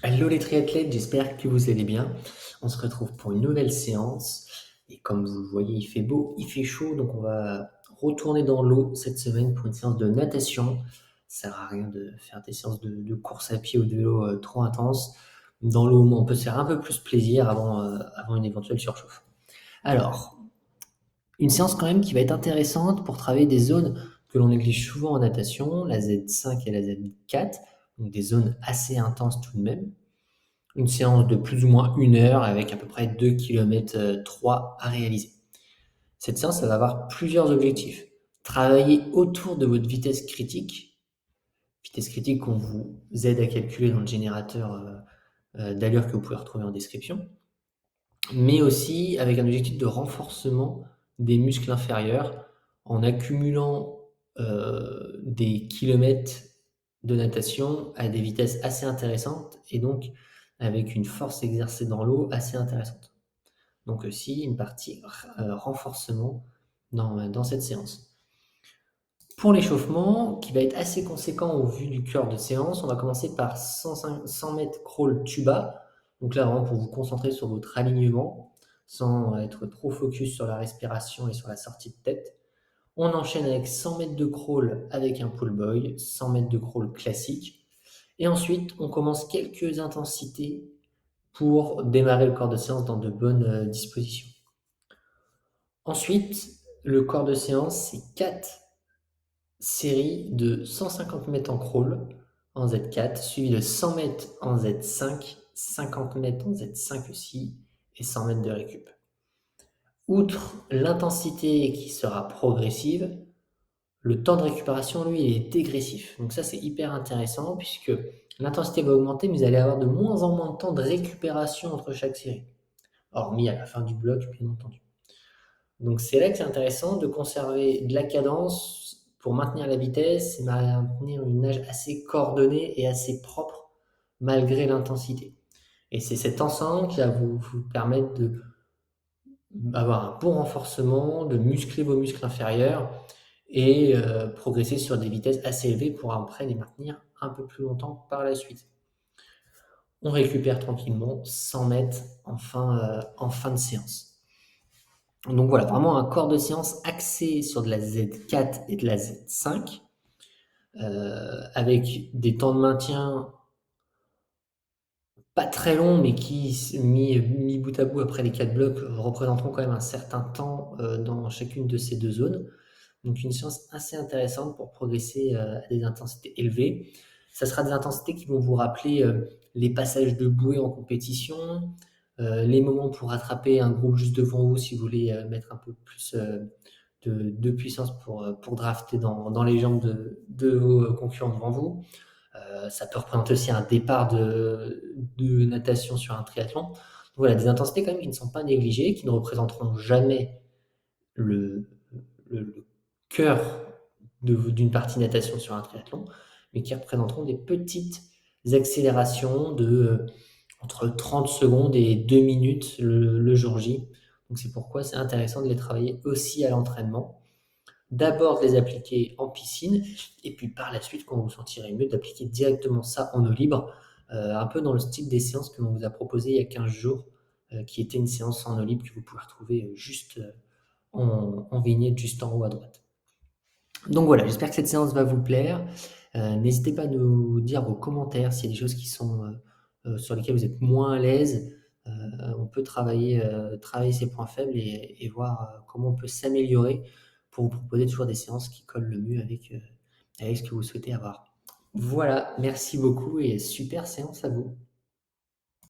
Hello les triathlètes, j'espère que vous allez bien. On se retrouve pour une nouvelle séance. Et comme vous le voyez, il fait beau, il fait chaud, donc on va retourner dans l'eau cette semaine pour une séance de natation. Ça sert à rien de faire des séances de course à pied ou de vélo trop intenses. Dans l'eau, on peut se faire un peu plus plaisir avant une éventuelle surchauffe. Alors, une séance quand même qui va être intéressante pour travailler des zones que l'on néglige souvent en natation, la Z5 et la Z4, donc des zones assez intenses tout de même. Une séance de plus ou moins 1 heure avec à peu près 2 km 3 à réaliser. Cette séance, elle va avoir plusieurs objectifs. Travailler autour de votre vitesse critique qu'on vous aide à calculer dans le générateur d'allure que vous pouvez retrouver en description, mais aussi avec un objectif de renforcement des muscles inférieurs en accumulant des kilomètres de natation à des vitesses assez intéressantes et donc avec une force exercée dans l'eau assez intéressante. Donc aussi une partie renforcement dans cette séance. Pour l'échauffement, qui va être assez conséquent au vu du cœur de séance, on va commencer par 100 mètres crawl tuba. Donc là, vraiment pour vous concentrer sur votre alignement, sans être trop focus sur la respiration et sur la sortie de tête. On enchaîne avec 100 mètres de crawl avec un pull boy, 100 mètres de crawl classique. Et ensuite, on commence quelques intensités pour démarrer le corps de séance dans de bonnes dispositions. Ensuite, le corps de séance, c'est 4 série de 150 mètres en crawl en Z4, suivi de 100 mètres en Z5, 50 mètres en Z5 aussi, et 100 mètres de récup. Outre l'intensité qui sera progressive, le temps de récupération, lui, est dégressif. Donc ça, c'est hyper intéressant puisque l'intensité va augmenter, mais vous allez avoir de moins en moins de temps de récupération entre chaque série. Hormis à la fin du bloc, bien entendu. Donc c'est là que c'est intéressant de conserver de la cadence pour maintenir la vitesse et maintenir une nage assez coordonnée et assez propre malgré l'intensité. Et c'est cet ensemble qui va vous permettre d'avoir un bon renforcement, de muscler vos muscles inférieurs et progresser sur des vitesses assez élevées pour après les maintenir un peu plus longtemps par la suite. On récupère tranquillement 100 mètres en fin de séance. Donc voilà, vraiment un corps de séance axé sur de la Z4 et de la Z5, avec des temps de maintien pas très longs, mais qui, mis bout à bout après les 4 blocs, représenteront quand même un certain temps dans chacune de ces deux zones. Donc une séance assez intéressante pour progresser à des intensités élevées. Ça sera des intensités qui vont vous rappeler les passages de bouée en compétition, les moments pour rattraper un groupe juste devant vous si vous voulez mettre un peu plus de puissance pour drafter dans les jambes de vos concurrents devant vous. Ça peut représenter aussi un départ de natation sur un triathlon. Donc voilà, des intensités quand même qui ne sont pas négligées, qui ne représenteront jamais le, le cœur d'une partie natation sur un triathlon, mais qui représenteront des petites accélérations entre 30 secondes et 2 minutes le jour J. Donc c'est pourquoi c'est intéressant de les travailler aussi à l'entraînement. D'abord de les appliquer en piscine, et puis par la suite, quand vous vous sentirez mieux, d'appliquer directement ça en eau libre, un peu dans le style des séances que l'on vous a proposées il y a 15 jours, qui était une séance en eau libre que vous pouvez retrouver juste en vignette, juste en haut à droite. Donc voilà, j'espère que cette séance va vous plaire. N'hésitez pas à nous dire vos commentaires s'il y a des choses qui sont sur lesquelles vous êtes moins à l'aise. On peut travailler ses points faibles et voir comment on peut s'améliorer pour vous proposer toujours des séances qui collent le mieux avec ce que vous souhaitez avoir. Voilà, merci beaucoup et super séance à vous.